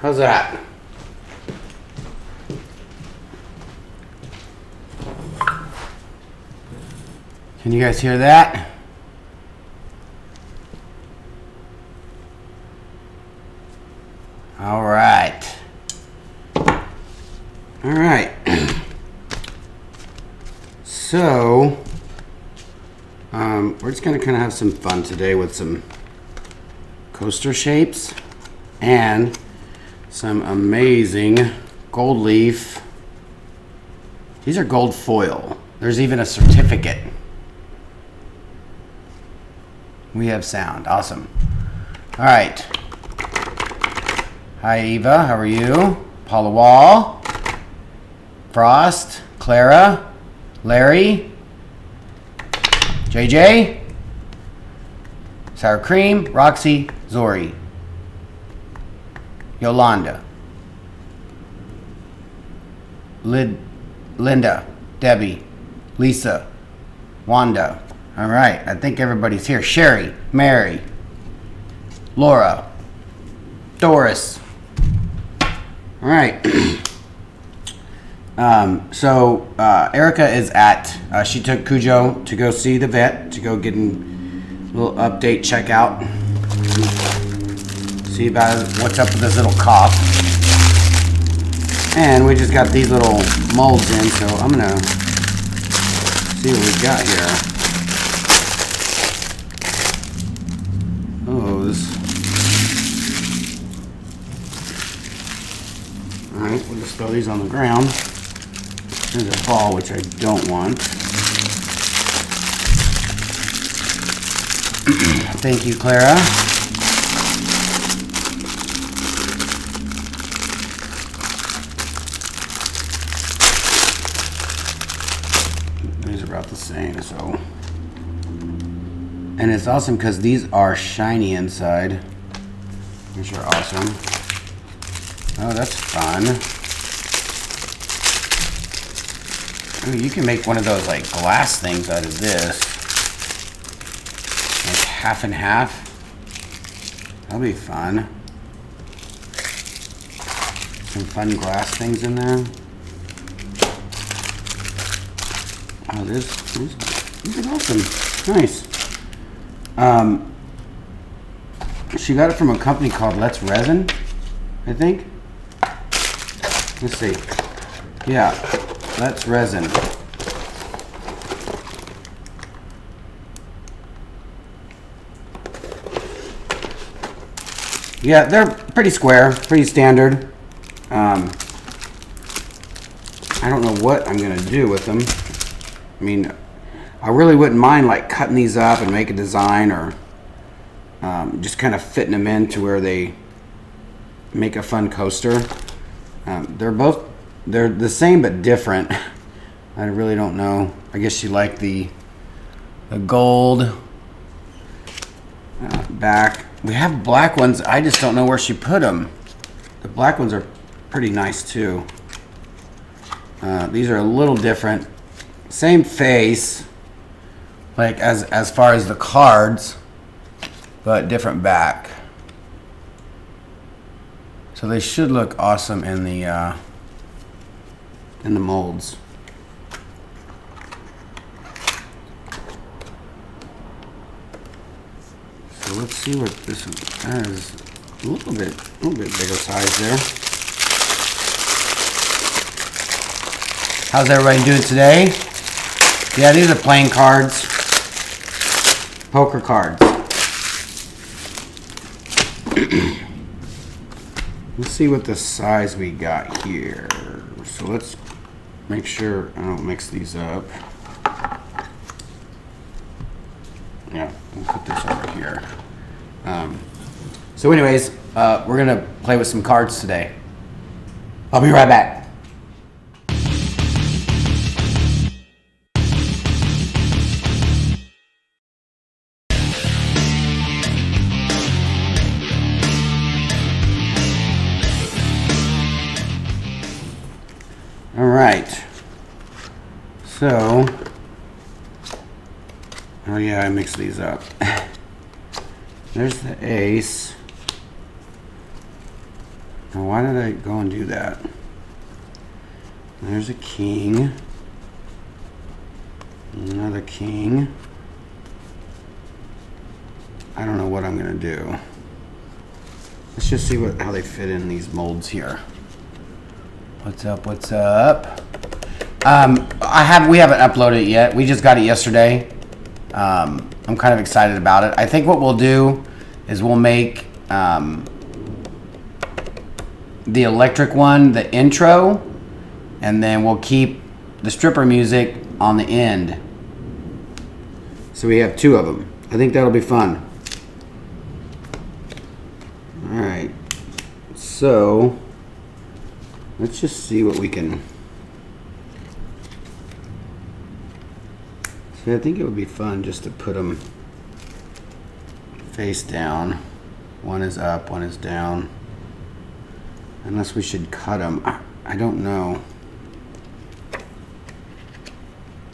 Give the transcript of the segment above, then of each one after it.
How's that? Can you guys hear that? All right. All right. So, we're just going to kind of have some fun today with some coaster shapes and some amazing gold leaf. These are gold foil. There's even a certificate. We have sound. Awesome. All right. Hi, Eva. How are you? Paula Wall. Frost. Clara. Larry. JJ. Sour Cream. Roxy. Zori. Yolanda. Linda. Debbie. Lisa. Wanda. All right. I think everybody's here. Sherry. Mary. Laura. Doris. All right. So Erica is at, she took Cujo to go see the vet, to go get a little update, check out, see about what's up with this little cough. And we just got these little molds in, so I'm going to see what we got here. Oh, this. Alright, we'll just throw these on the ground. There's a ball, which I don't want. Thank you, Clara. These are about the same, so. And it's awesome because these are shiny inside, which are awesome. Oh, that's fun. Ooh, you can make one of those like glass things out of this. Like half and half. That'll be fun. Some fun glass things in there. Oh, these are awesome. Nice. She got it from a company called Let's Resin, I think. Let's see. Yeah, Let's Resin. Yeah, they're pretty square, pretty standard. I don't know what I'm gonna do with them. I mean, I really wouldn't mind like cutting these up and make a design, or just kind of fitting them into where they make a fun coaster. They're the same but different. I really don't know. I guess she liked the gold back. We have black ones. I just don't know where she put them. The black ones are pretty nice too. These are a little different. Same face, like as far as the cards, but different back. So they should look awesome in the molds. So let's see what this one has. A little bit bigger size there. How's everybody doing today? Yeah, these are playing cards, poker cards. Let's see what the size we got here. So let's make sure I don't mix these up. Yeah, we'll put this over here. So anyways, we're gonna play with some cards today. I'll be right back. All right. So, oh yeah, I mixed these up. There's the ace. Now, why did I go and do that? There's a king. Another king. I don't know what I'm gonna do. Let's just see how they fit in these molds here. What's up? What's up? We haven't uploaded it yet. We just got it yesterday. I'm kind of excited about it. I think what we'll do is we'll make the electric one the intro, and then we'll keep the stripper music on the end. So we have 2 of them. I think that'll be fun. All right. So let's just see what we can. See, I think it would be fun just to put them face down. One is up, one is down. Unless we should cut them. I don't know.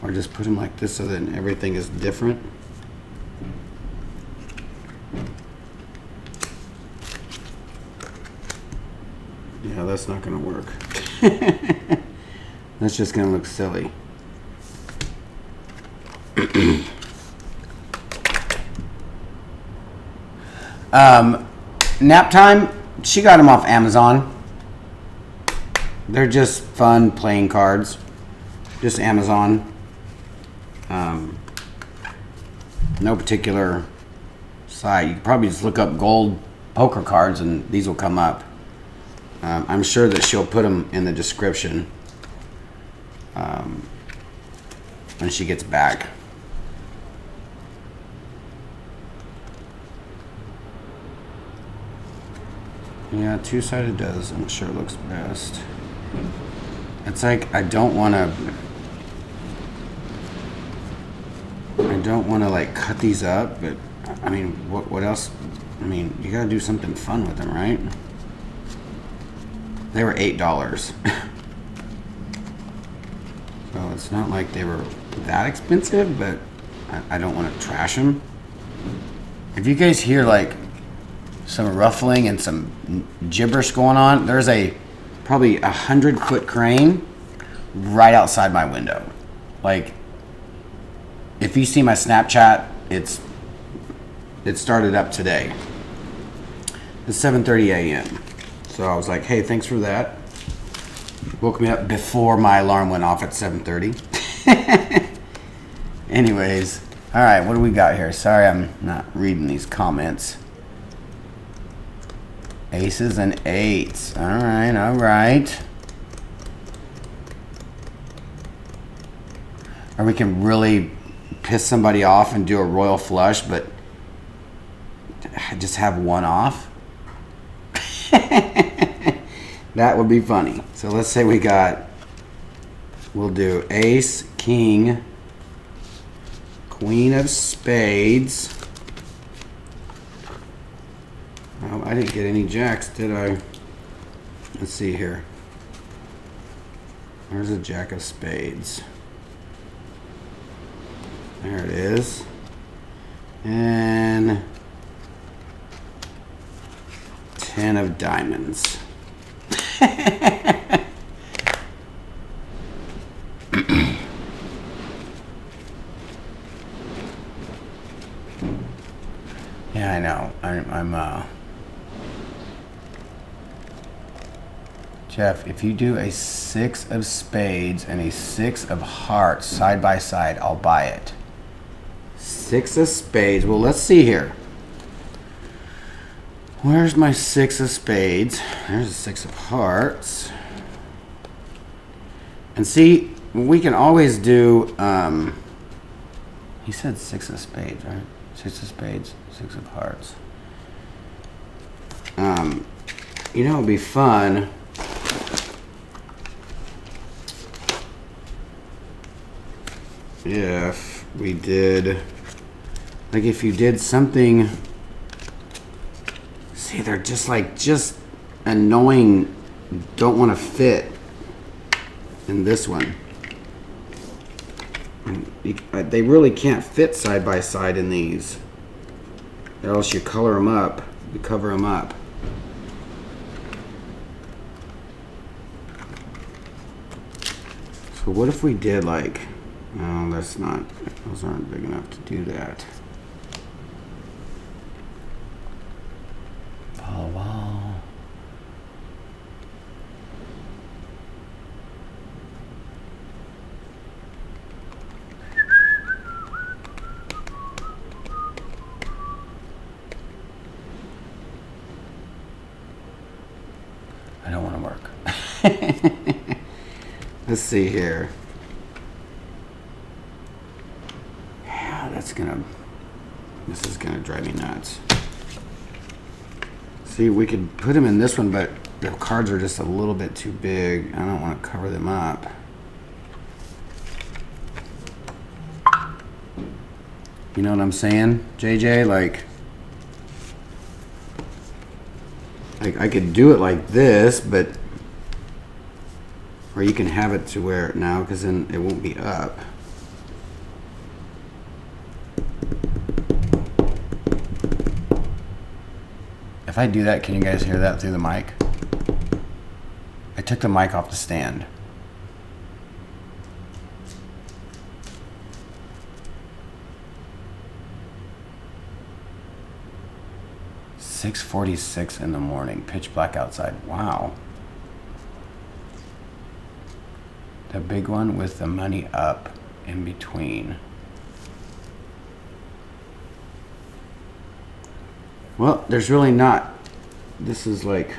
Or just put them like this so that everything is different. Yeah, that's not going to work. That's just going to look silly. Nap time, she got them off Amazon. They're just fun playing cards. Just Amazon. No particular site. You can probably just look up gold poker cards and these will come up. I'm sure that she'll put them in the description when she gets back. Yeah, 2-sided does. I'm sure looks best. It's like I don't want to like cut these up, but I mean, what else? I mean, you gotta do something fun with them, right? They were $8. So it's not like they were that expensive, but I don't want to trash them. If you guys hear like some ruffling and some gibberish going on, there's probably 100-foot crane right outside my window. Like, if you see my Snapchat, it started up today. It's 7:30 a.m. So I was like, hey, thanks for that. Woke me up before my alarm went off at 7:30. Anyways, all right, what do we got here? Sorry, I'm not reading these comments. Aces and 8s. All right, all right. Or we can really piss somebody off and do a royal flush, but just have one off. That would be funny. So let's say we'll do ace, king, queen of spades. Oh, I didn't get any jacks, did I? Let's see here. There's a jack of spades. There it is. And 10 of diamonds. Yeah, I know. I'm Jeff, if you do a 6 of spades and a 6 of hearts side by side, I'll buy it. 6 of spades. Well, let's see here. Where's my 6 of spades? There's a 6 of hearts. And see, we can always do, he said 6 of spades, right? 6 of spades, 6 of hearts. You know, it'd be fun. If we did, like if you did something, see, they're just annoying, don't want to fit in this one. And they really can't fit side by side in these, or else you color them up, you cover them up. So what if we did like, no, that's not, those aren't big enough to do that. Follow wall. I don't want to work. Let's see here. Yeah, this is gonna drive me nuts. See, we could put them in this one, but the cards are just a little bit too big. I don't want to cover them up. You know what I'm saying, JJ? Like I could do it like this, but or you can have it to where now, because then it won't be up. If I do that, can you guys hear that through the mic? I took the mic off the stand. "6:46 in the morning, pitch black outside." Wow. The big one with the money up in between. Well, there's really not. This is like,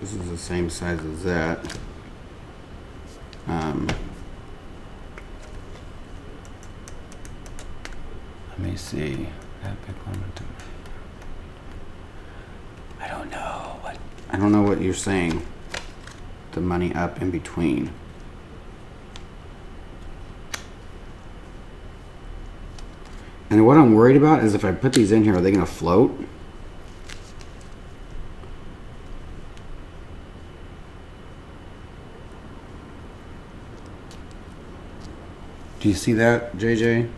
this is the same size as that. Let me see. That big one. I don't know what you're saying. The money up in between. And what I'm worried about is if I put these in here, are they going to float? Do you see that, JJ?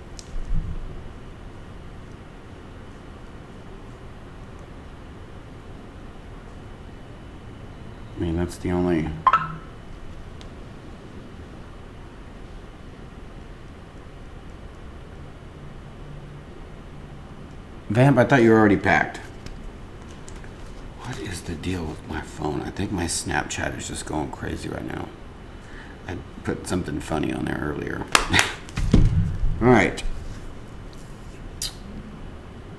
I mean, that's the only... Vamp, I thought you were already packed. What is the deal with my phone? I think my Snapchat is just going crazy right now. I put something funny on there earlier. All right.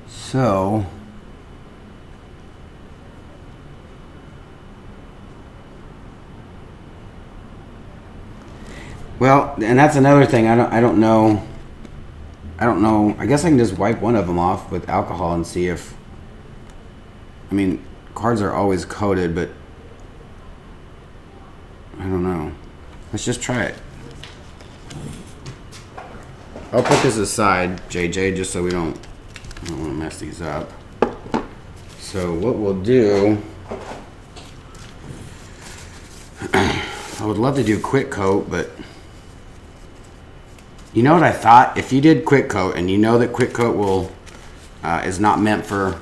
So... well, and that's another thing. I don't know. I guess I can just wipe one of them off with alcohol and see if... I mean, cards are always coated, but... I don't know. Let's just try it. I'll put this aside, JJ, just so I don't want to mess these up. So what we'll do... I would love to do quick coat, but... You know what I thought? If you did quick coat, and you know that quick coat will is not meant for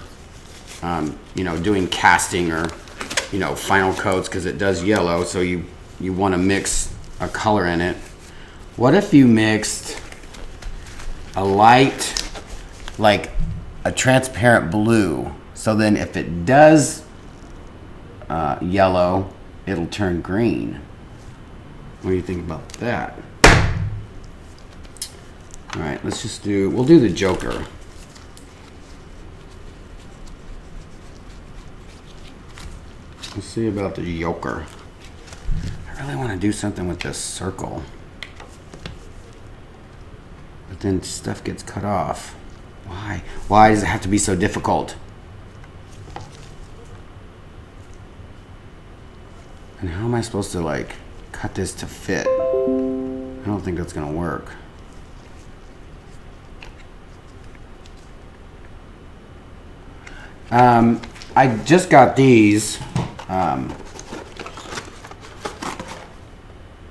doing casting or final coats, because it does yellow, so you want to mix a color in it. What if you mixed a light, like a transparent blue, so then if it does yellow, it'll turn green? What do you think about that? All right, we'll do the Joker. Let's see about the Joker. I really want to do something with this circle. But then stuff gets cut off. Why? Why does it have to be so difficult? And how am I supposed to cut this to fit? I don't think that's gonna work. I just got these.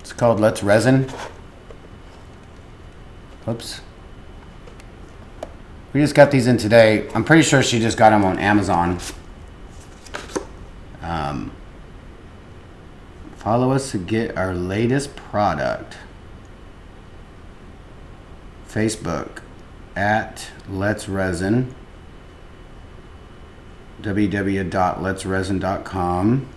It's called Let's Resin. Oops. We just got these in today. I'm pretty sure she just got them on Amazon. Follow us to get our latest product. Facebook at Let's Resin. www.letsresin.com.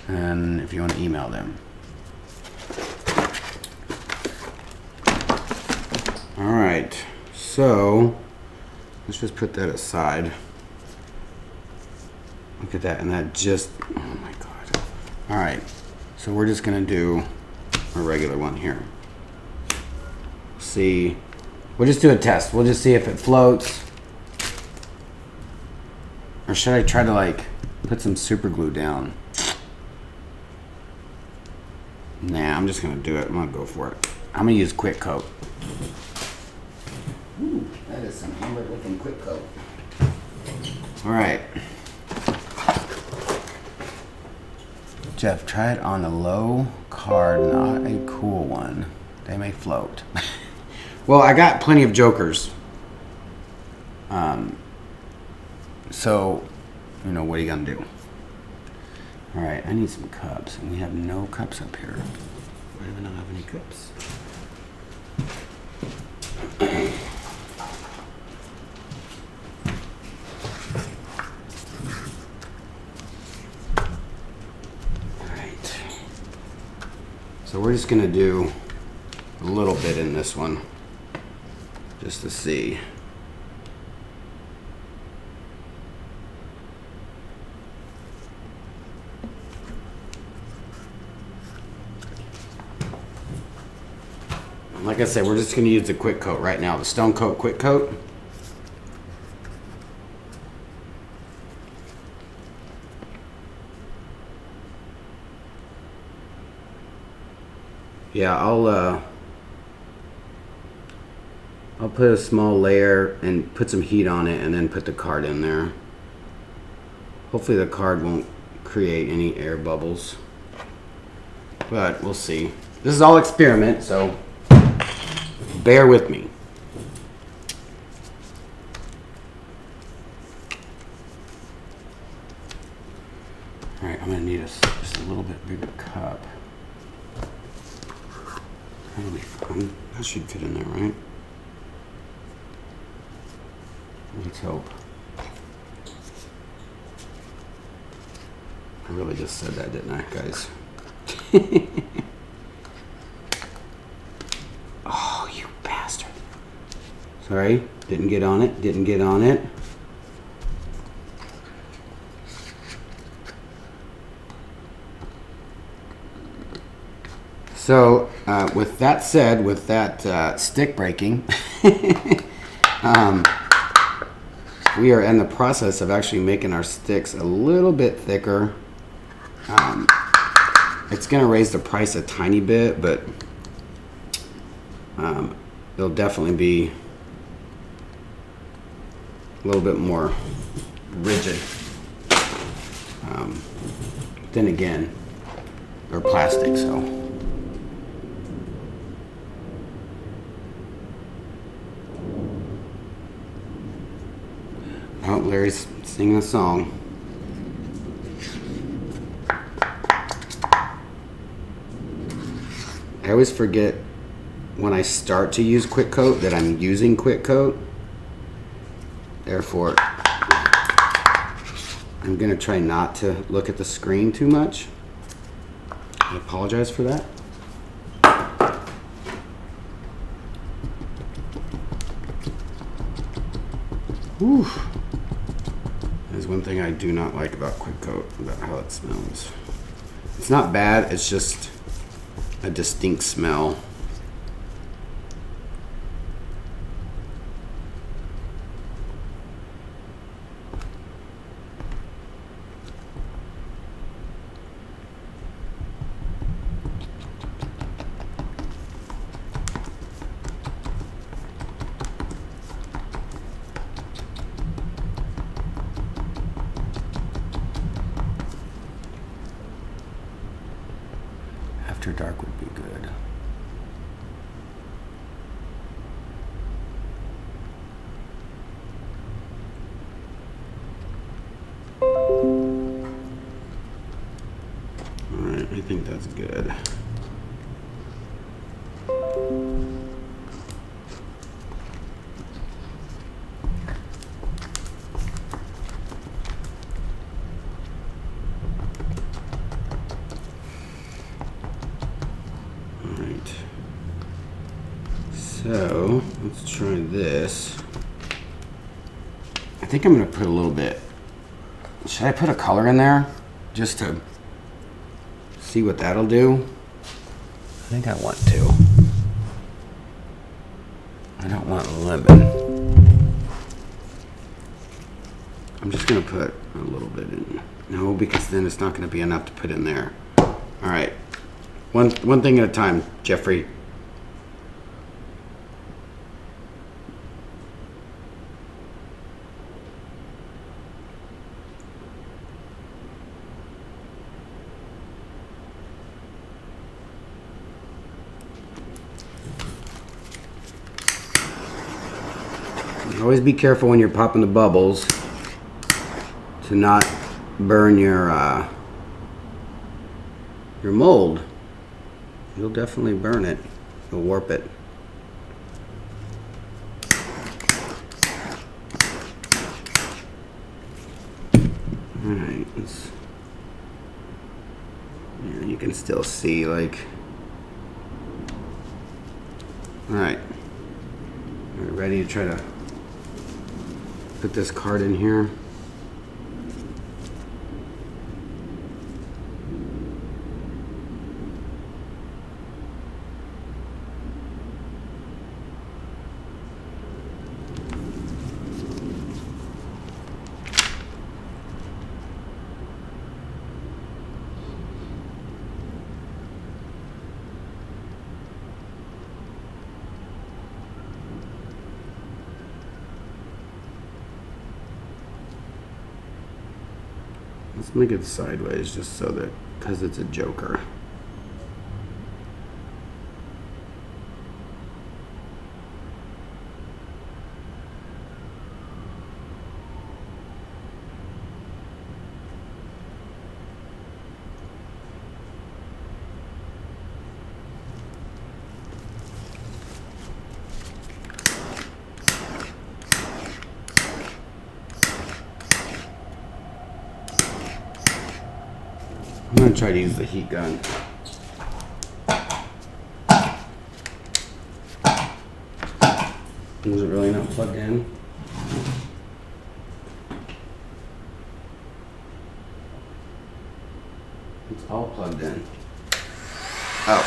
And if you want to email them. All right, so let's just put that aside. Look at that, and that just, oh my God. All right, so we're just gonna do a regular one here. See, we'll just do a test. We'll just see if it floats. Or should I try to like put some super glue down? Nah, I'm just gonna do it. I'm gonna go for it. I'm gonna use quick coat. Ooh, that is some amber looking quick coat. All right. Jeff, try it on a low card, not a cool one. They may float. Well, I got plenty of jokers. So, you know, what are you gonna do? All right, I need some cups, and we have no cups up here. Why do we not have any cups? So we're just gonna do a little bit in this one, just to see. Like I said, we're just gonna use the quick coat right now, the Stone Coat quick coat. Yeah, I'll put a small layer and put some heat on it and then put the card in there. Hopefully the card won't create any air bubbles, but we'll see. This is all experiment, so bear with me. All right, I'm gonna need just a little bit bigger cup. That'll be fun. That should fit in there, right? Let's hope. I really just said that, didn't I, guys? Oh, you bastard. Sorry, didn't get on it, didn't get on it. So, with that said, with that stick breaking, we are in the process of actually making our sticks a little bit thicker. It's going to raise the price a tiny bit, but it'll definitely be a little bit more rigid. Then again, they're plastic, so. Oh, Larry's singing a song. I always forget when I start to use quick coat that I'm using quick coat. Therefore, I'm gonna try not to look at the screen too much. I apologize for that. Whew. There's one thing I do not like about quick coat, about how it smells. It's not bad, it's just a distinct smell. After dark would be good. think that's good. Alright. So, let's try this. I think I'm going to put a little bit. Should I put a color in there? Just to see what that'll do? I think I want to. I don't want lemon. I'm just going to put a little bit in. No, because then it's not going to be enough to put in there. Alright. One thing at a time, Jeffrey. Always be careful when you're popping the bubbles to not burn your mold. You'll definitely burn it. You'll warp it. Alright, yeah, you can still see, like. Alright. We're ready to try to put this card in here. Let's make it sideways just so that, because it's a joker. I'm going to try to use the heat gun. Is it really not plugged in? It's all plugged in. Oh.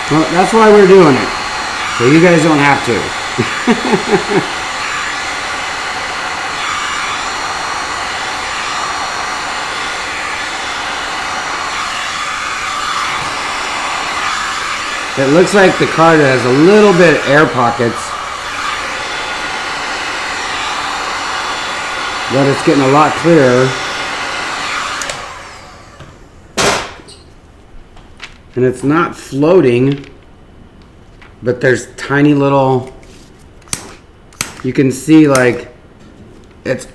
Well, that's why we're doing it. So you guys don't have to. It looks like the card has a little bit of air pockets, but it's getting a lot clearer. And it's not floating, but there's tiny little, you can see, like, it's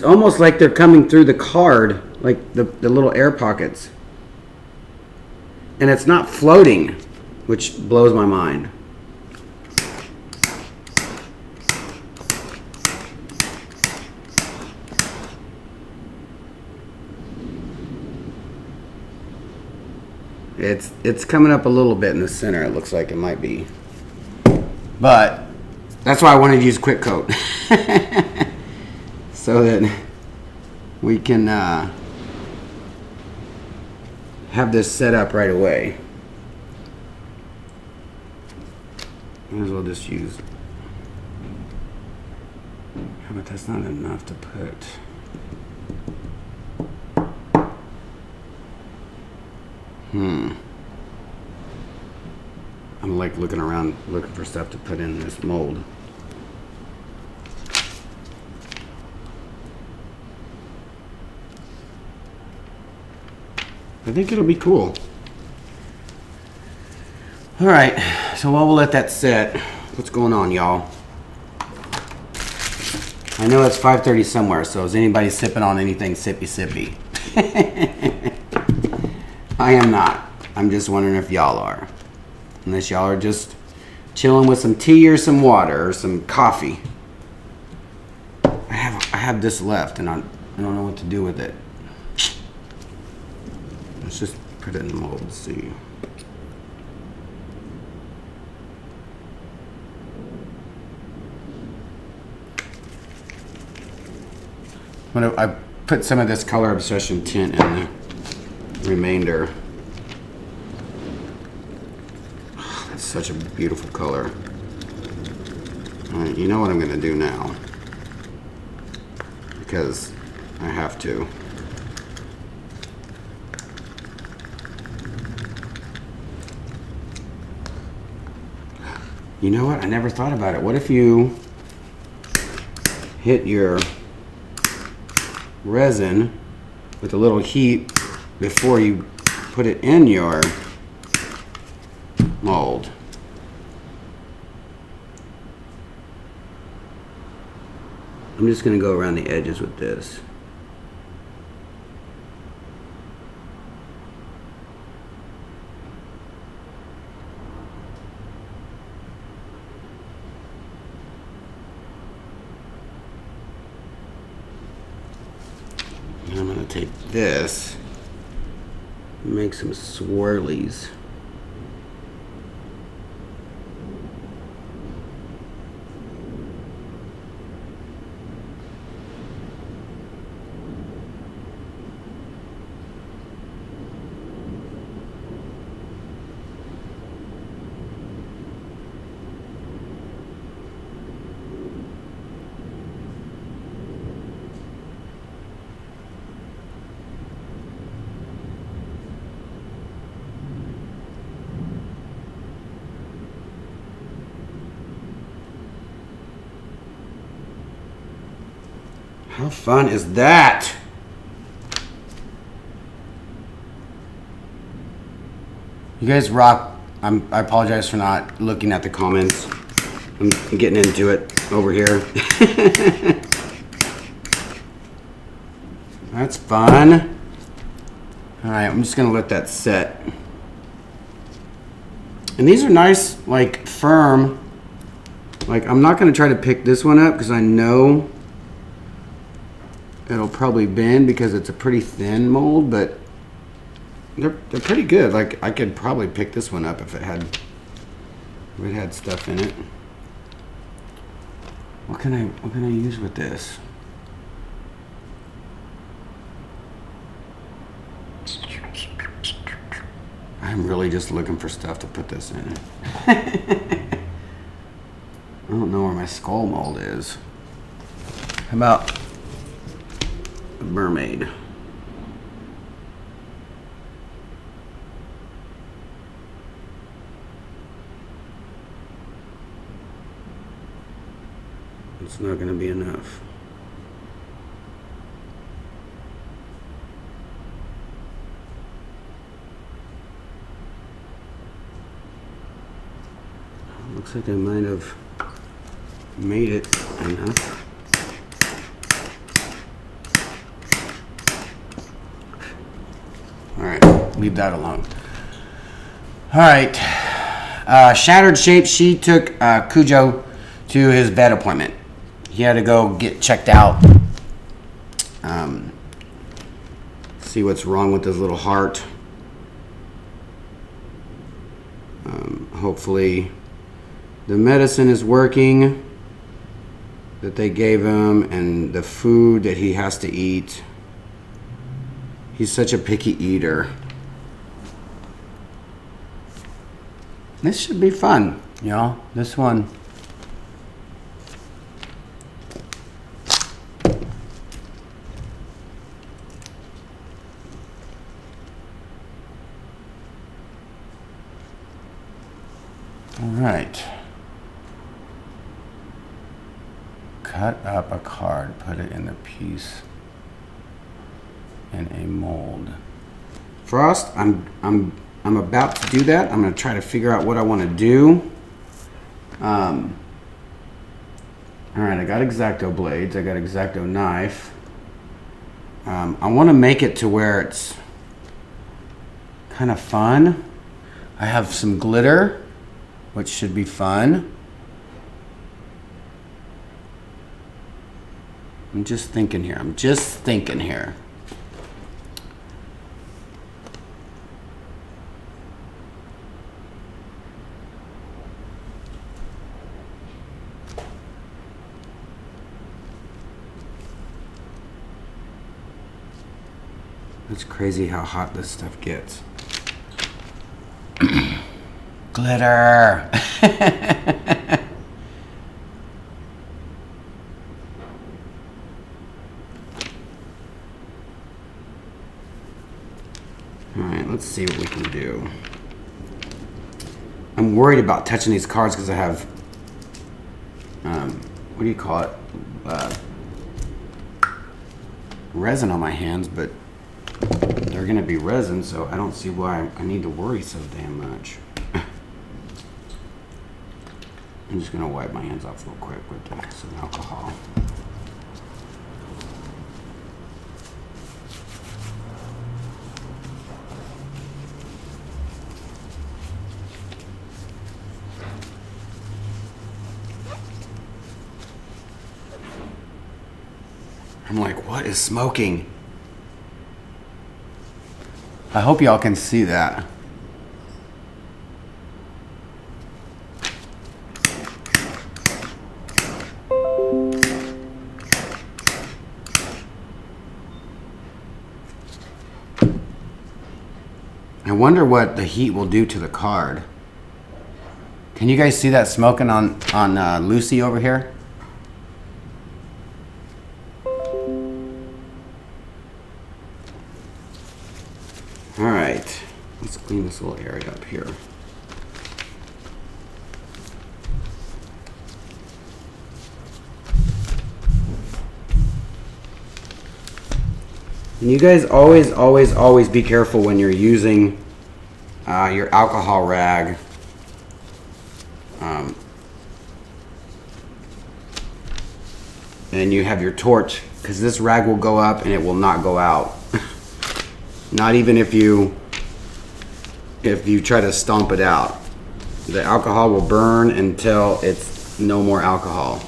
almost like they're coming through the card, like the little air pockets. And it's not floating, which blows my mind. It's coming up a little bit in the center. It looks like it might be, but that's why I wanted to use quick coat so that we can have this set up right away. Might as well just use. Yeah, but that's not enough to put. I'm like looking around looking for stuff to put in this mold. I think it'll be cool. All right, so while we'll let that set, what's going on, y'all? I know it's 5:30 somewhere, so is anybody sipping on anything sippy sippy? I am not. I'm just wondering if y'all are. Unless y'all are just chilling with some tea or some water or some coffee. I have this left and I don't know what to do with it. Let's just put it in the mold and see. I put some of this Color Obsession tint in the remainder. Oh, that's such a beautiful color. All right, you know what I'm going to do now, because I have to. You know what? I never thought about it. What if you hit your resin with a little heat before you put it in your mold? I'm just going to go around the edges with this. And I'm going to take this and make some swirlies. How fun is that? You guys rock. I apologize for not looking at the comments. I'm getting into it over here. That's fun. All right, I'm just gonna let that set. And these are nice, like firm. Like I'm not gonna try to pick this one up because I know it'll probably bend because it's a pretty thin mold, but they're pretty good. Like I could probably pick this one up if it had stuff in it. What can I use with this? I'm really just looking for stuff to put this in. I don't know where my skull mold is. How about a mermaid? It's not going to be enough. Looks like I might have made it enough. All right, leave that alone. All right, Shattered Shape. She took Cujo to his vet appointment. He had to go get checked out. See what's wrong with his little heart. Hopefully the medicine is working that they gave him and the food that he has to eat. He's such a picky eater. This should be fun, y'all. This one. All right. Cut up a card, put it in the piece in a mold. Frost, I'm about to do that. I'm going to try to figure out what I want to do. I All right, I got X-Acto blades. I got X-Acto knife. I want to make it to where it's kind of fun. I have some glitter, which should be fun. I'm just thinking here. It's crazy how hot this stuff gets. Glitter. All right, let's see what we can do. I'm worried about touching these cards because I have, what do you call it? Resin on my hands, but they're gonna be resin, so I don't see why I need to worry so damn much. I'm just gonna wipe my hands off real quick with some alcohol. I'm like, what is smoking? I hope y'all can see that. I wonder what the heat will do to the card. Can you guys see that smoking on Lucy over here? All right, let's clean this little area up here. And you guys always be careful when you're using your alcohol rag. And you have your torch, because this rag will go up and it will not go out. Not even if you try to stomp it out. The alcohol will burn until it's no more alcohol.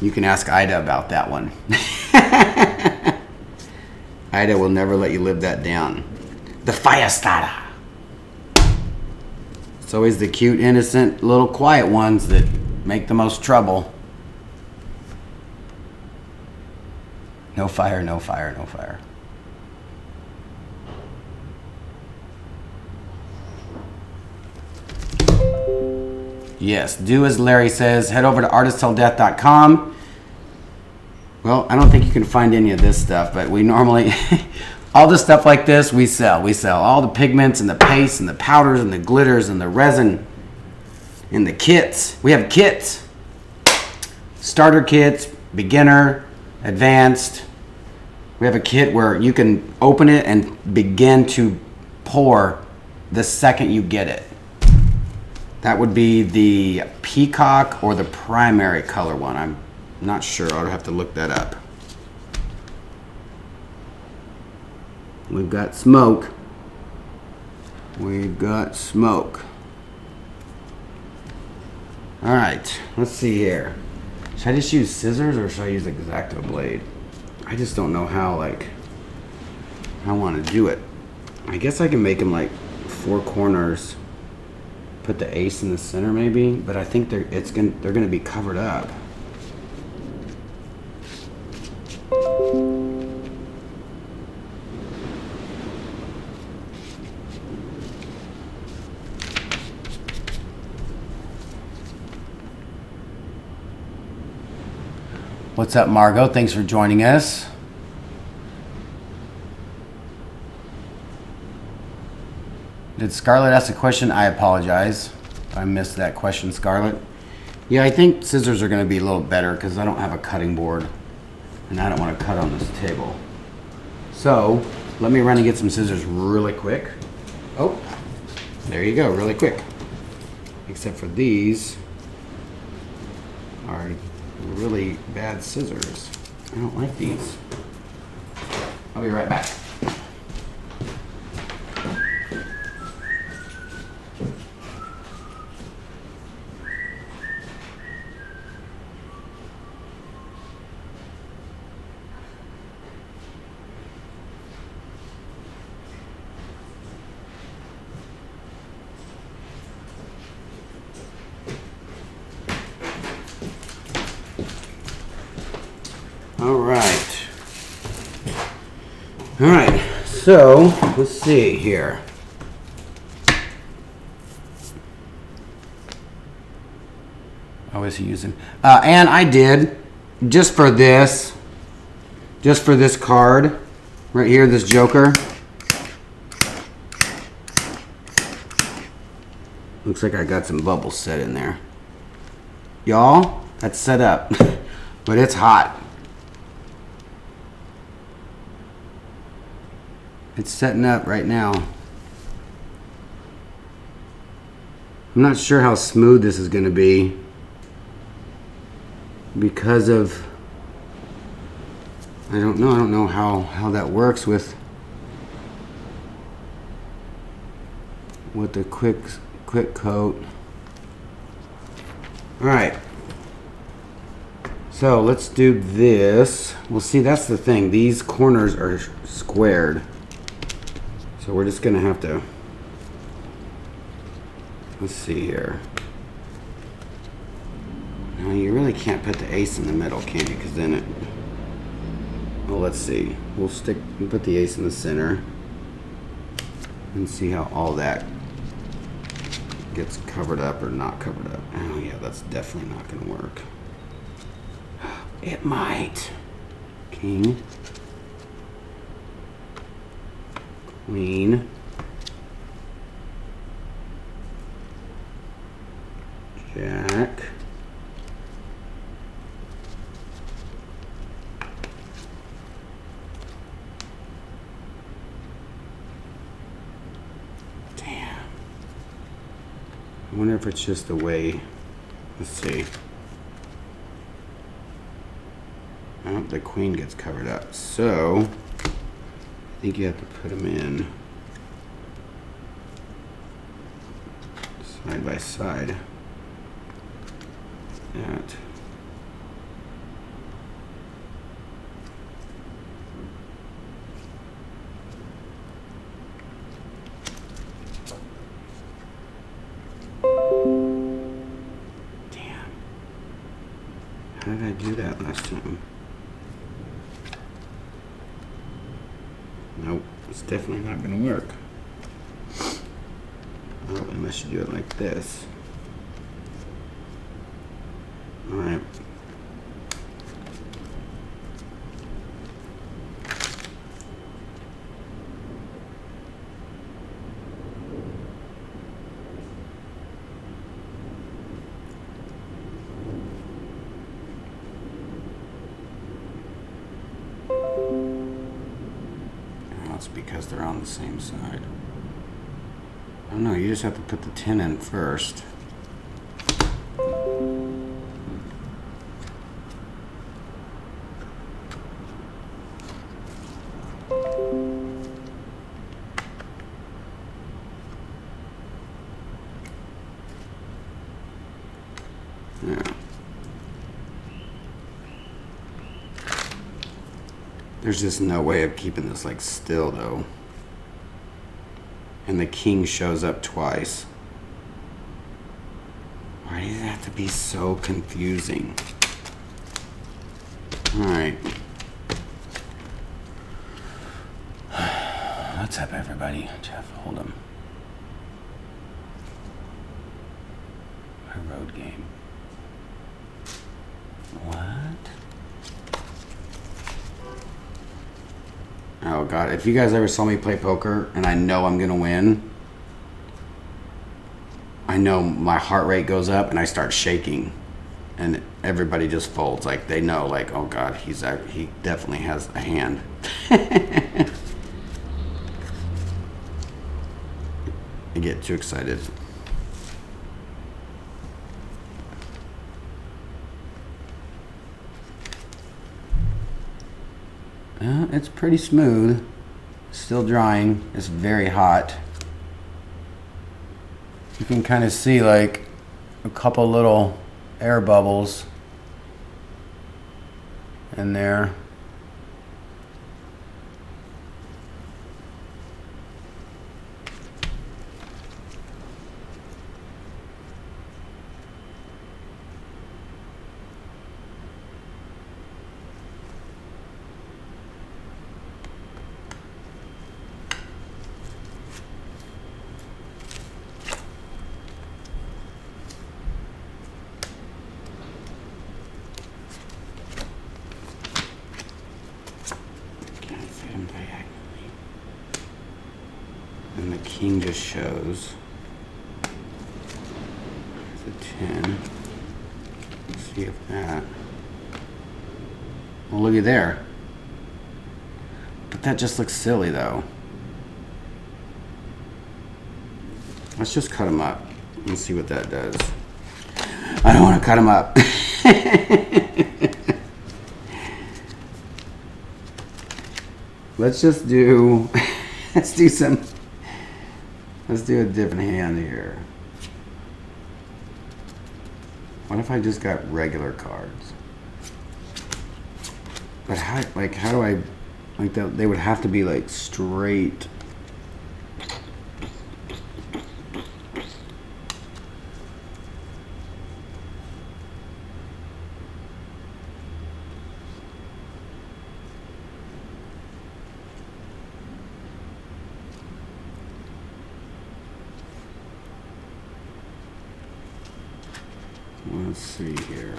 You can ask Ida about that one. Ida will never let you live that down. The fire starter. It's always the cute, innocent, little quiet ones that make the most trouble. No fire, no fire, no fire. Yes, do as Larry says. Head over to artisttilldeath.com. Well, I don't think you can find any of this stuff, but we normally, all the stuff like this, we sell. We sell all the pigments and the pastes and the powders and the glitters and the resin and the kits. We have kits. Starter kits, beginner, advanced. We have a kit where you can open it and begin to pour the second you get it. That would be the peacock or the primary color one. I'm not sure. I'll have to look that up. We've got smoke. We've got smoke. All right, let's see here. Should I just use scissors or should I use X-Acto blade? I just don't know how, like, I want to do it. I guess I can make them like 4 corners. Put the ace in the center maybe, but I think they're gonna be covered up. What's up, Margot? Thanks for joining us. Did Scarlett ask a question? I apologize if I missed that question, Scarlett. Yeah, I think scissors are going to be a little better because I don't have a cutting board and I don't want to cut on this table. So let me run and get some scissors really quick. Oh, there you go, really quick. Except for these are really bad scissors. I don't like these. I'll be right back. All right, so let's see here. How is he using? And I did, just for this card right here, this Joker. Looks like I got some bubbles set in there. Y'all, that's set up, but it's hot. It's setting up right now. I'm not sure how smooth this is going to be because of, I don't know how that works with the quick coat. All right. So let's do this. Well, see, that's the thing. These corners are squared. So we're just gonna have to, let's see here. Now you really can't put the ace in the middle, can you? Because then it, well, let's see. We'll put the ace in the center and see how all that gets covered up or not covered up. Oh yeah, that's definitely not gonna work. It might. King. Queen, Jack, damn. I wonder if it's just the way, let's see. Oh, the queen gets covered up, so I think you have to put them in side by side. That. Damn. How did I do that last time? Nope, it's definitely not going to work. Oh, unless you do it like this. All right. Because they're on the same side. Oh no, you just have to put the 10 in first. Yeah. There's just no way of keeping this like still though. And the king shows up twice. Why does it have to be so confusing? Alright. What's up, everybody? Jeff, hold him. My road game. What? Oh god, if you guys ever saw me play poker and I know I'm gonna win, I know my heart rate goes up and I start shaking and everybody just folds. Like they know, like, oh god, he definitely has a hand. I get too excited. It's pretty smooth. Still drying. It's very hot. You can kind of see like a couple little air bubbles in there. And the king just shows. There's a 10. Let's see if that. Well, looky there. But that just looks silly, though. Let's just cut them up and see what that does. I don't want to cut them up. Let's just do. Let's do some. Let's do a different hand here. What if I just got regular cards? But how do I, like that? They would have to be like straight. Let's see here.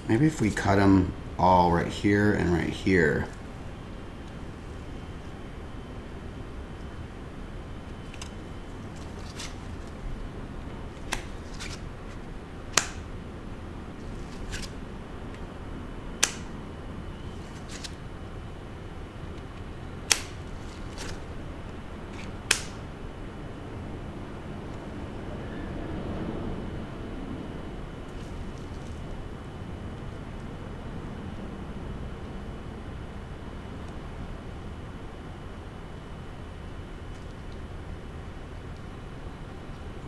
Maybe if we cut them all right here and right here.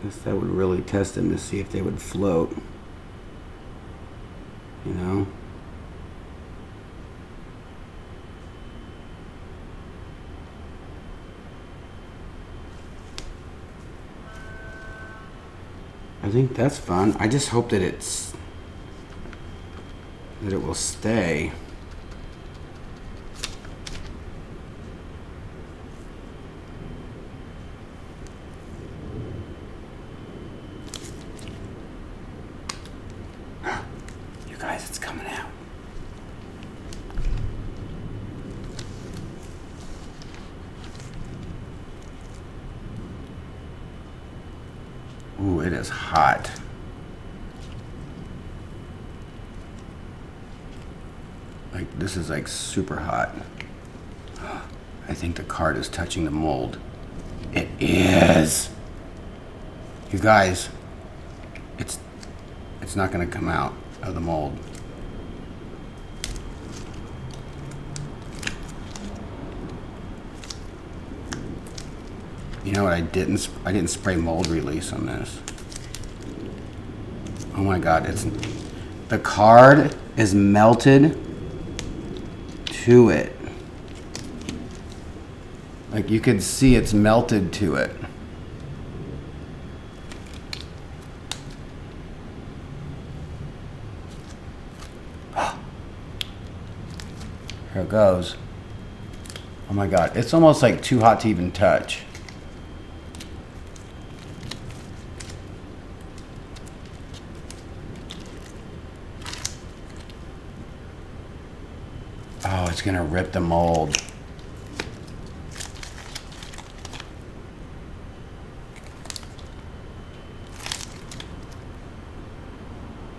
Guess that would really test them to see if they would float. You know? I think that's fun. I just hope that it will stay. Guys, it's coming out. Ooh, it is hot. Like, this is like super hot. I think the card is touching the mold. It is. You guys, it's not gonna come out of the mold. You know what? I didn't spray mold release on this. Oh my God! The card is melted to it. Like you could see, it's melted to it. Here it goes. Oh my God, it's almost like too hot to even touch. Oh, it's gonna rip the mold.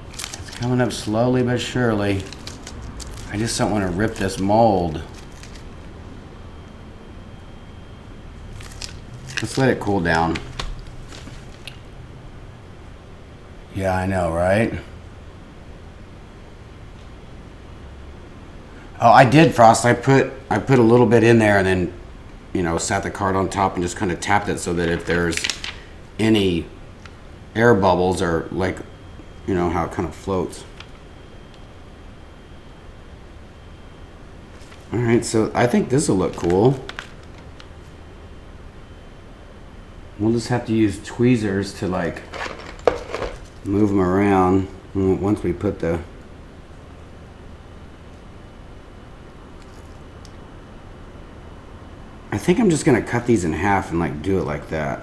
It's coming up slowly but surely. I just don't want to rip this mold. Let's let it cool down. Yeah, I know, right? Oh, I did, Frost. I put a little bit in there and then, you know, sat the card on top and just kind of tapped it so that if there's any air bubbles or like, you know, how it kind of floats. All right, so I think this will look cool. We'll just have to use tweezers to like move them around once we put the... I think I'm just gonna cut these in half and like do it like that.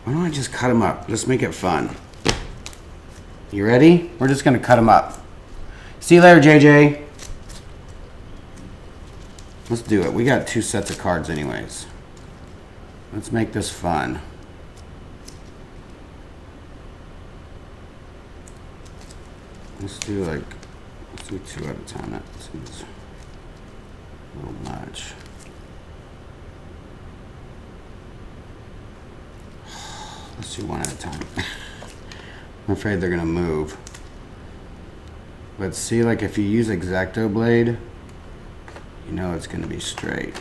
Why don't I just cut them up? Just make it fun. You ready? We're just gonna cut them up. See you later, JJ. Let's do it. We got 2 sets of cards anyways. Let's make this fun. Let's do 2 at a time. That seems a little much. Let's do 1 at a time. I'm afraid they're gonna move. But see, like if you use X-Acto blade, you know it's gonna be straight.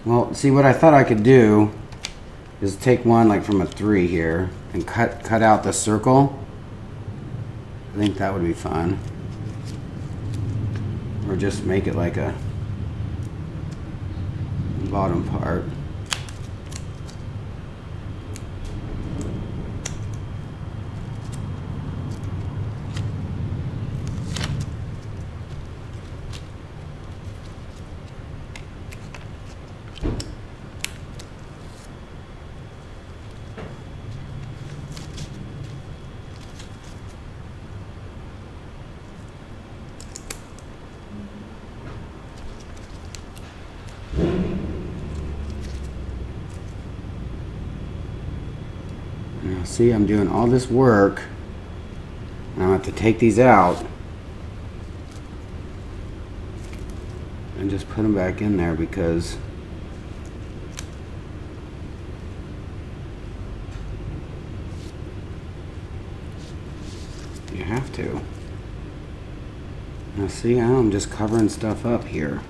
Well, see, what I thought I could do is take one like from a 3 here and cut out the circle. I think that would be fun. Or just make it like a bottom part. Now, see, I'm doing all this work. Now I have to take these out and just put them back in there because you have to. Now see, I'm just covering stuff up here.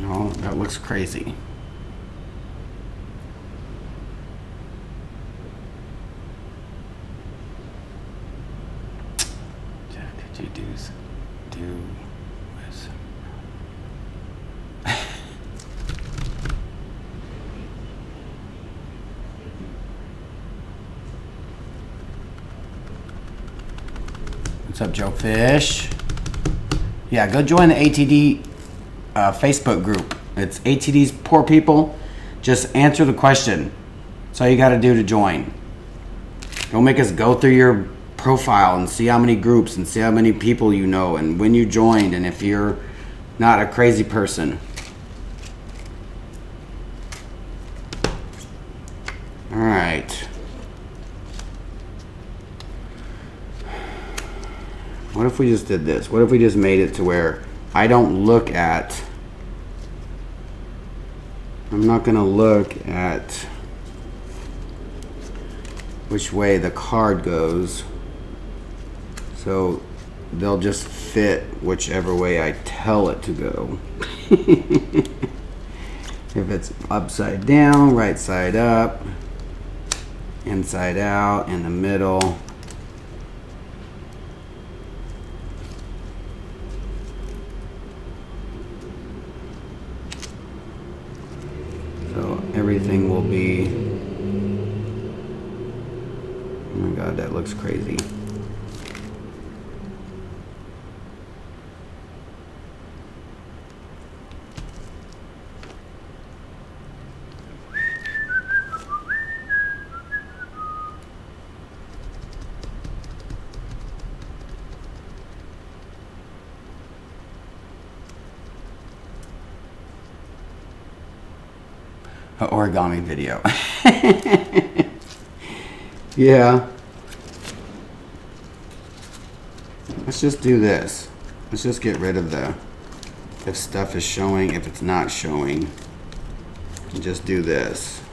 Oh, that looks crazy. Did you do this? What's up, Joe Fish? Yeah, go join the ATD Facebook group. It's ATD's Poor People. Just answer the question. That's all you got to do to join. Don't make us go through your profile and see how many groups and see how many people you know and when you joined and if you're not a crazy person. All right. What if we just did this? What if we just made it to where I don't look at, I'm not going to look at which way the card goes. So they'll just fit whichever way I tell it to go. If it's upside down, right side up, inside out, in the middle. So everything will be, oh my God, that looks crazy. An origami video. Yeah. Let's just do this. Let's just get rid of the, if stuff is showing, if it's not showing, and just do this.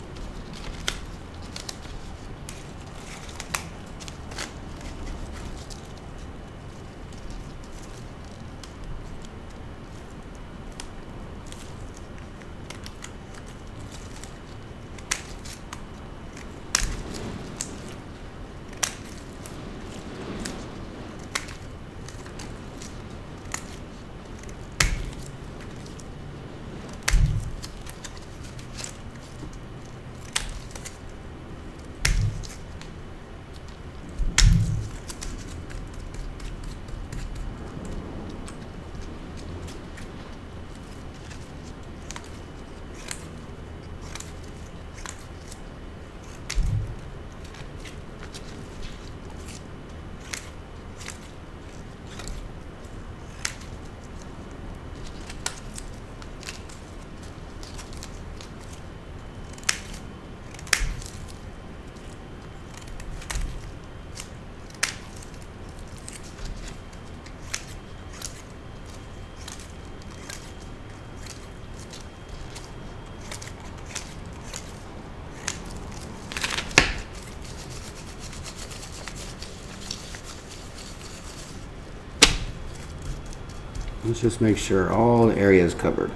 Let's just make sure all the area is covered.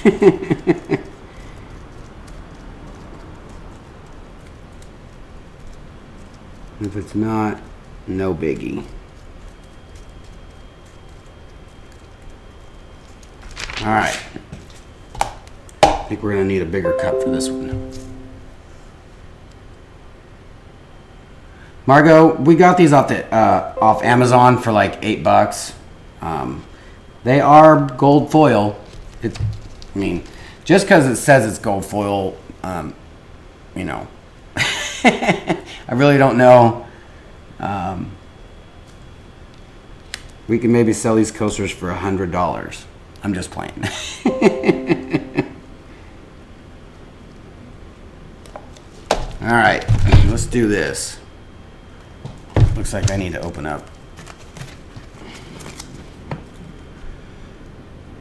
If it's not, no biggie. All right. I think we're gonna need a bigger cup for this one. Margot, we got these off Amazon for like $8. They are gold foil. I mean, just because it says it's gold foil, you know, I really don't know. We can maybe sell these coasters for $100. I'm just playing. All right, let's do this. Looks like I need to open up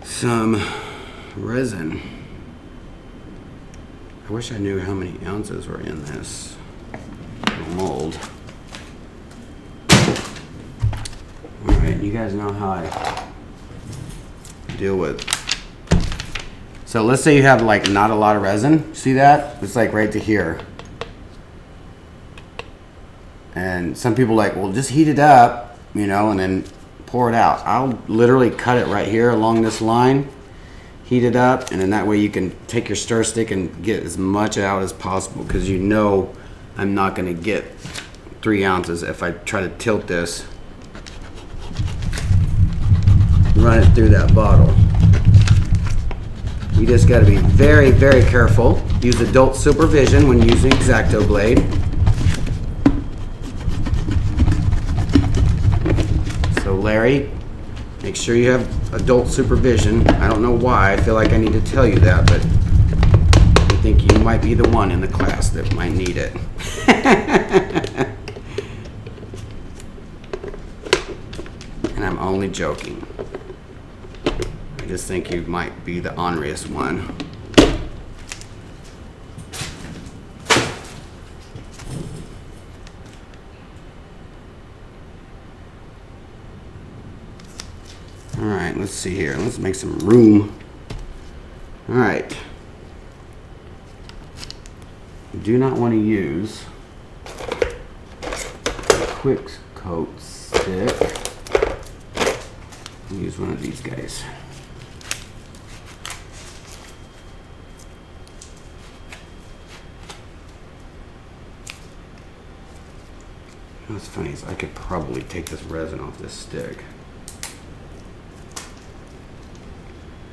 some resin. I wish I knew how many ounces were in this mold. All right, you guys know how I deal with. So let's say you have like not a lot of resin. See that? It's like right to here. And some people like, well, just heat it up, you know, and then pour it out. I'll literally cut it right here along this line, heat it up, and then that way you can take your stir stick and get as much out as possible, because you know I'm not going to get 3 ounces if I try to tilt this, run it through that bottle. You just got to be very, very careful. Use adult supervision when using X-Acto blade. So Larry, make sure you have adult supervision. I don't know why. I feel like I need to tell you that, but I think you might be the one in the class that might need it. And I'm only joking. just think you might be the orneriest one. All right, let's see here. Let's make some room. All right. You do not want to use a quick coat stick. Use one of these guys. What's funny is I could probably take this resin off this stick.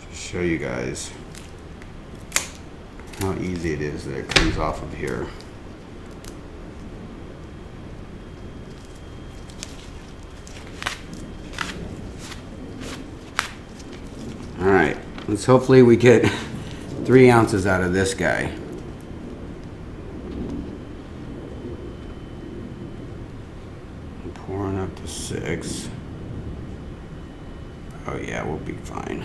Just show you guys how easy it is that it comes off of here. All right, let's hopefully we get 3 ounces out of this guy. I'm pouring up to 6. Oh yeah, we'll be fine.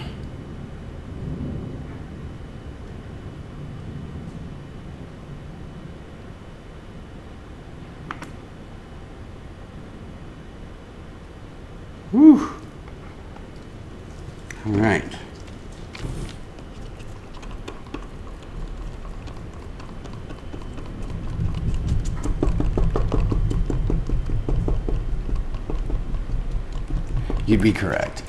Whew. All right. You'd be correct.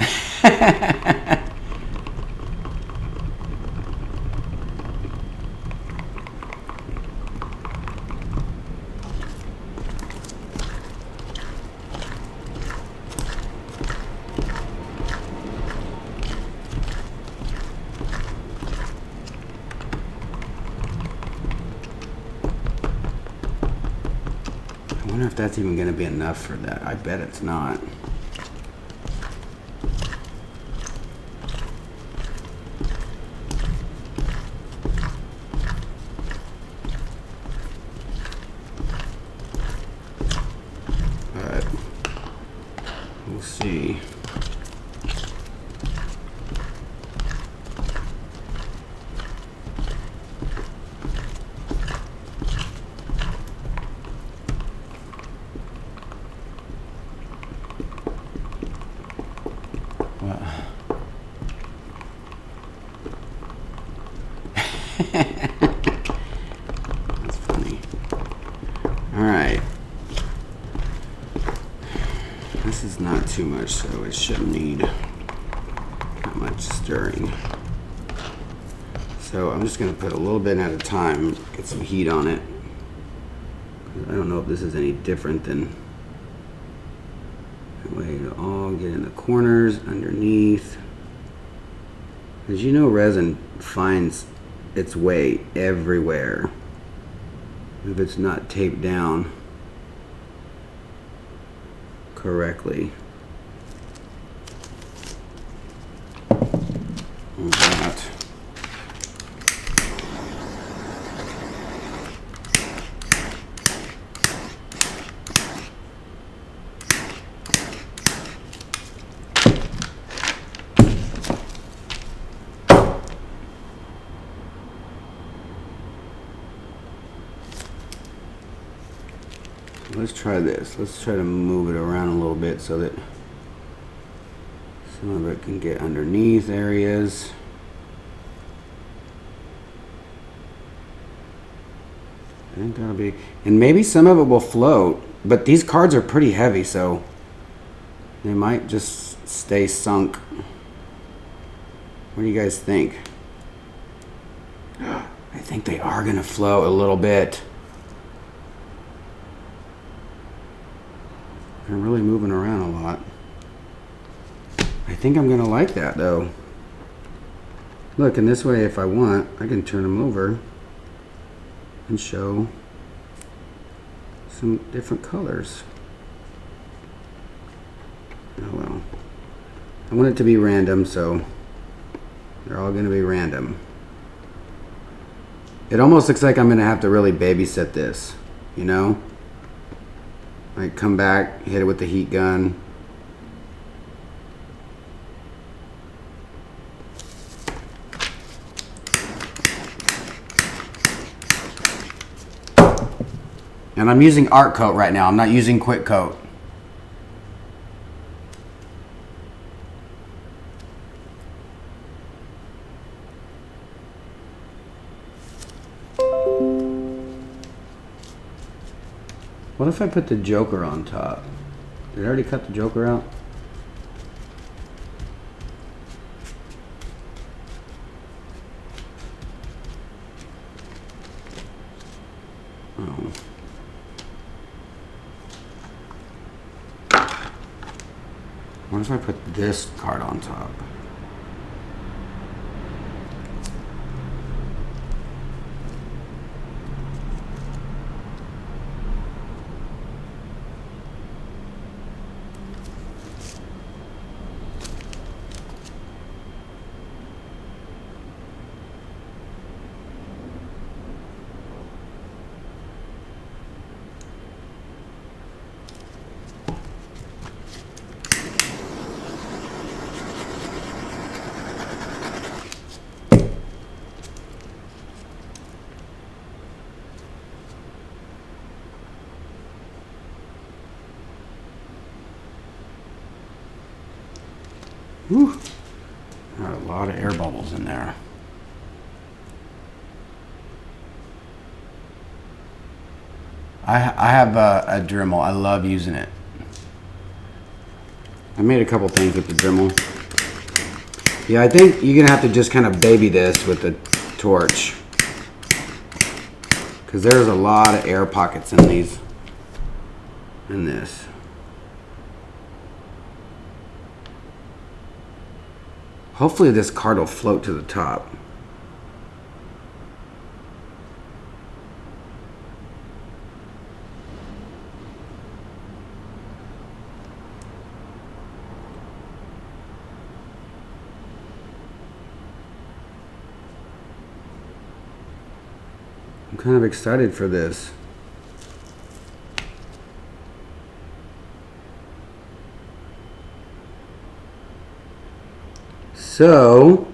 I wonder if that's even going to be enough for that. I bet it's not. But we'll see. That's funny. All right. This is not too much, so it shouldn't need that much stirring. So I'm just going to put a little bit at a time, get some heat on it. I don't know if this is any different than that way it'll all get in the corners, underneath. As you know, resin finds its way everywhere if it's not taped down correctly. Like that. Let's try this. Let's try to move it around a little bit so that some of it can get underneath areas. I think that'll be, and maybe some of it will float, but these cards are pretty heavy, so they might just stay sunk. What do you guys think? I think they are gonna float a little bit. They're really moving around a lot. I think I'm gonna like that though. Look, and this way if I want, I can turn them over and show some different colors. Oh well. I want it to be random, so they're all gonna be random. It almost looks like I'm gonna have to really babysit this, you know? Like come back, hit it with the heat gun. And I'm using Art Coat right now. I'm not using Quick Coat. What if I put the Joker on top? Did I already cut the Joker out? Oh. What if I put this card on top? Whew. There are a lot of air bubbles in there. I have a Dremel. I love using it. I made a couple things with the Dremel. Yeah, I think you're going to have to just kind of baby this with the torch. Because there's a lot of air pockets in these. In this. Hopefully this card will float to the top. I'm kind of excited for this. So,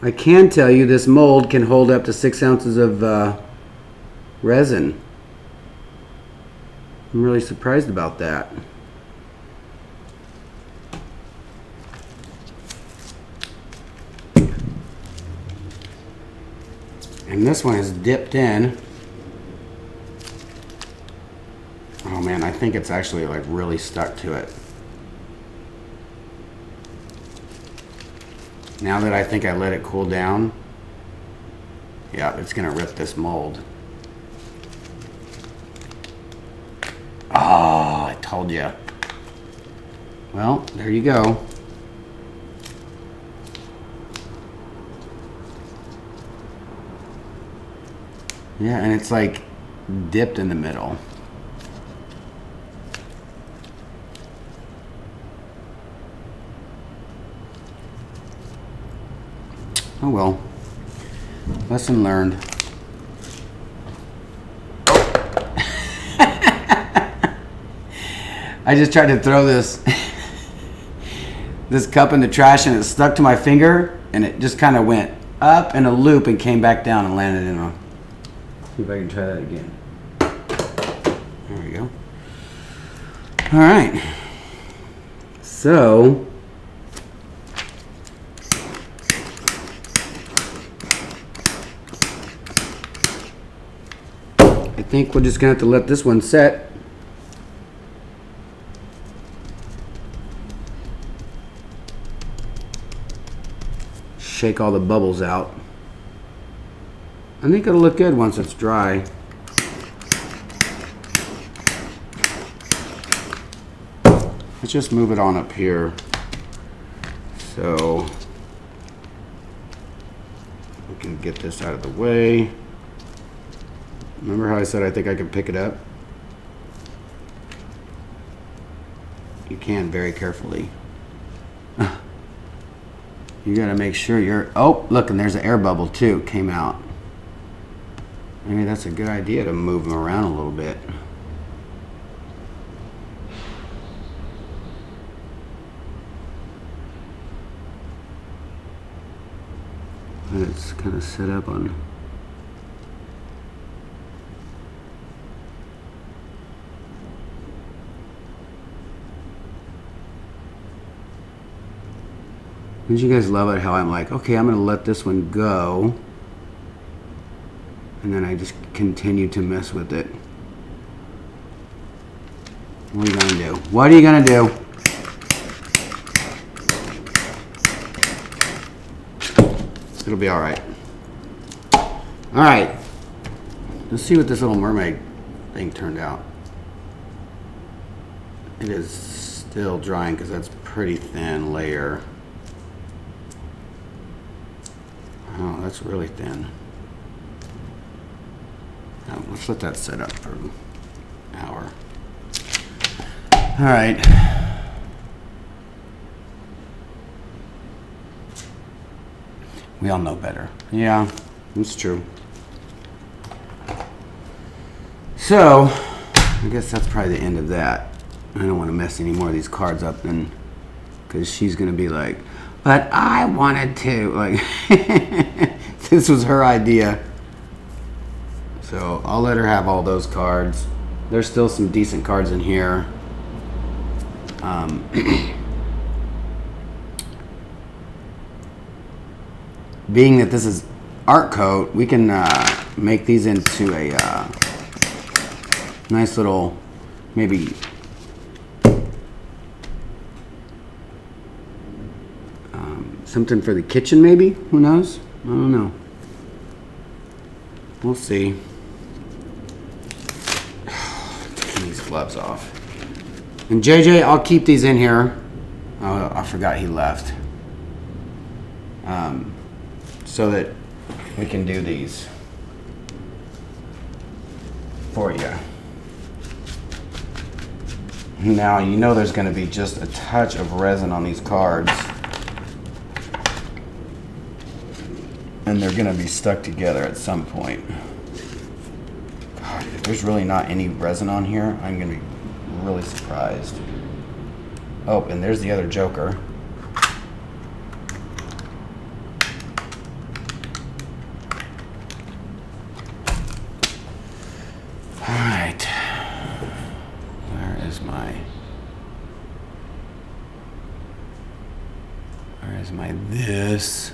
I can tell you this mold can hold up to 6 ounces of resin. I'm really surprised about that. And this one is dipped in. Oh man, I think it's actually like really stuck to it. Now that I think I let it cool down, yeah, it's gonna rip this mold. Oh, I told you. Well, there you go. Yeah, and it's like dipped in the middle. Oh well, lesson learned. I just tried to throw this cup in the trash and it stuck to my finger and it just kind of went up in a loop and came back down and landed in a... See if I can try that again. There we go. All right. So... I think we're just gonna have to let this one set. Shake all the bubbles out. I think it'll look good once it's dry. Let's just move it on up here. So we can get this out of the way. Remember how I said I think I can pick it up? You can very carefully. You gotta make sure you're... Oh, look, and there's an air bubble too, came out. Maybe that's a good idea to move them around a little bit. And it's kind of set up on... Don't you guys love it how I'm like, okay, I'm going to let this one go. And then I just continue to mess with it. What are you going to do? What are you going to do? It'll be all right. All right. Let's see what this little mermaid thing turned out. It is still drying because that's a pretty thin layer. Oh, that's really thin. Now, let's let that set up for an hour. All right. We all know better. Yeah, that's true. So, I guess that's probably the end of that. I don't want to mess any more of these cards up, then, because she's going to be like, but I wanted to. Like, this was her idea. So, I'll let her have all those cards. There's still some decent cards in here. Being that this is art coat, we can make these into a nice little, maybe something for the kitchen, maybe? Who knows? I don't know. We'll see. Taking these gloves off. And JJ, I'll keep these in here. Oh, I forgot he left. So that we can do these for you. Now, you know there's going to be just a touch of resin on these cards. And they're going to be stuck together at some point. God, if there's really not any resin on here, I'm going to be really surprised. Oh, and there's the other Joker. Alright. Where is my this?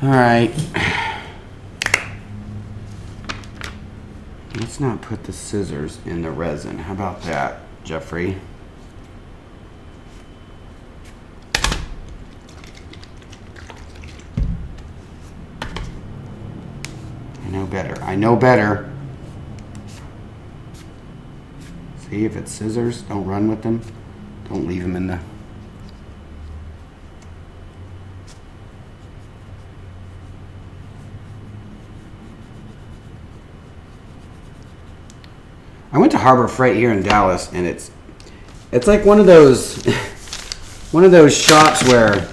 Alright. Let's not put the scissors in the resin. How about that, Jeffrey? I know better. I know better. See, if it's scissors, don't run with them. Don't leave them in the... I went to Harbor Freight here in Dallas, and it's like one of those shops where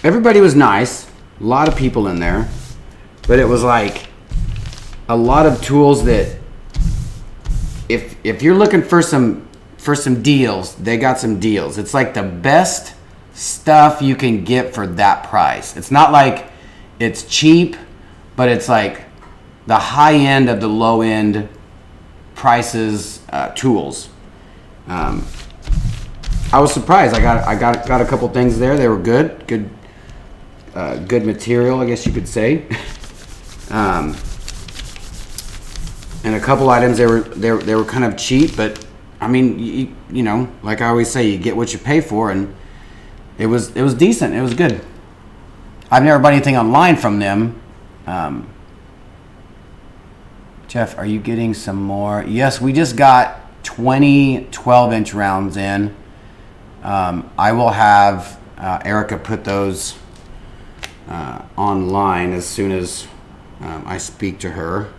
everybody was nice, a lot of people in there, but it was like a lot of tools that if you're looking for some deals, they got some deals. It's like the best stuff you can get for that price. It's not like it's cheap, but it's like the high end of the low end prices, tools. I was surprised. I got a couple things there. They were good material, I guess you could say. And a couple items they were kind of cheap, but I mean, you know, like I always say, you get what you pay for, and it was decent. It was good. I've never bought anything online from them. Jeff, are you getting some more? Yes, we just got 20 12-inch rounds in. I will have Erica put those online as soon as I speak to her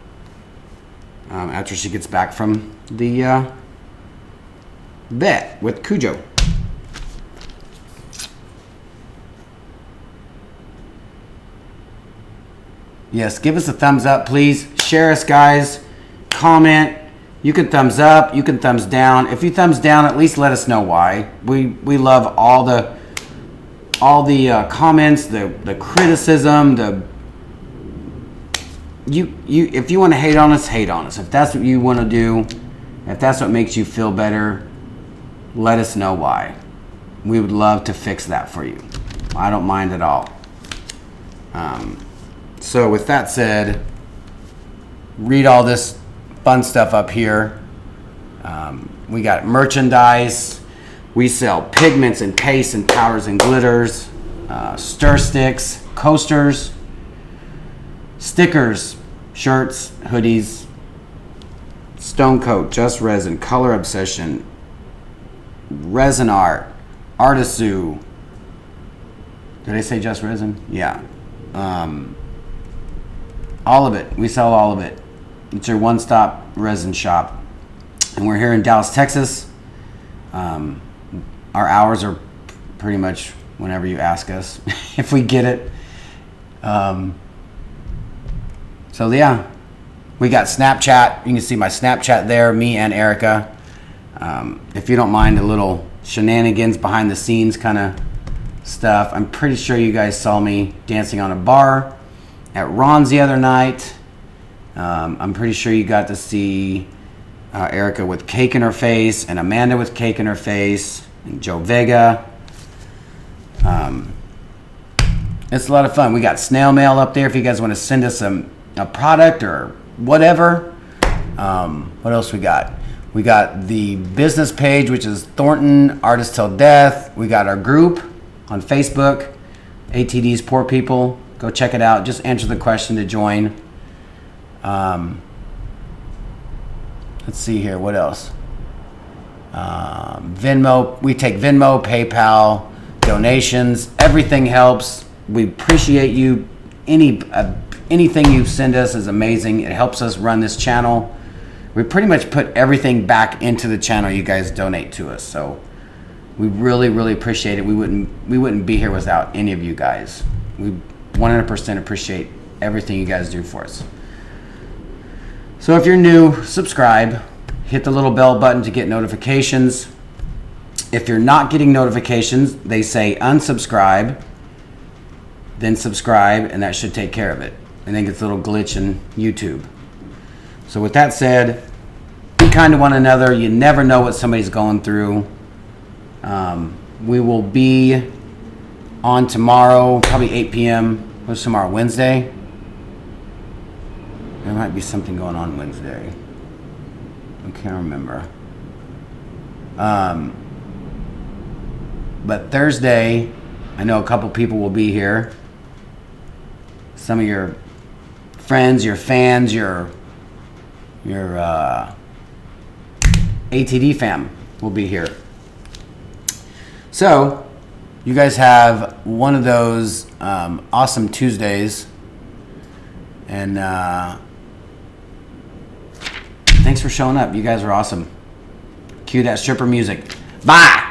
after she gets back from the vet with Cujo. Yes, give us a thumbs up, please. Share us, guys. Comment. You can thumbs up. You can thumbs down. If you thumbs down, at least let us know why. We love all the comments, the criticism, if you want to hate on us, hate on us. If that's what you want to do, if that's what makes you feel better, let us know why. We would love to fix that for you. I don't mind at all. So with that said, read all this fun stuff up here. We got merchandise. We sell pigments and pastes and powders and glitters, stir sticks, coasters, stickers, shirts, hoodies, stone coat, just resin, color obsession, resin art, artisu. Did I say just resin? Yeah. All of it. We sell all of it. It's your one-stop resin shop. And we're here in Dallas, Texas. Our hours are pretty much whenever you ask us, if we get it. So yeah, we got Snapchat. You can see my Snapchat there, me and Erica. If you don't mind a little shenanigans behind the scenes kind of stuff, I'm pretty sure you guys saw me dancing on a bar at Ron's the other night. I'm pretty sure you got to see Erica with cake in her face, and Amanda with cake in her face, and Joe Vega. It's a lot of fun. We got snail mail up there if you guys want to send us a product or whatever. What else we got? We got the business page, which is Thornton Artists Till Death. We got our group on Facebook, ATD's Poor People. Go check it out. Just answer the question to join. Let's see here. What else? Venmo. We take Venmo, PayPal, donations. Everything helps. We appreciate you. Anything you send us is amazing. It helps us run this channel. We pretty much put everything back into the channel you guys donate to us. So we really, really appreciate it. We wouldn't be here without any of you guys. We 100% appreciate everything you guys do for us. So if you're new, subscribe. Hit the little bell button to get notifications. If you're not getting notifications, they say unsubscribe, then subscribe, and that should take care of it. I think it's a little glitch in YouTube. So with that said, be kind to one another. You never know what somebody's going through. We will be on tomorrow, probably 8 p.m. What's tomorrow? Wednesday? There might be something going on Wednesday. I can't remember. But Thursday, I know a couple people will be here. Some of your friends, your fans, your ATD fam will be here. So, you guys have one of those awesome Tuesdays. And thanks for showing up. You guys are awesome. Cue that stripper music. Bye!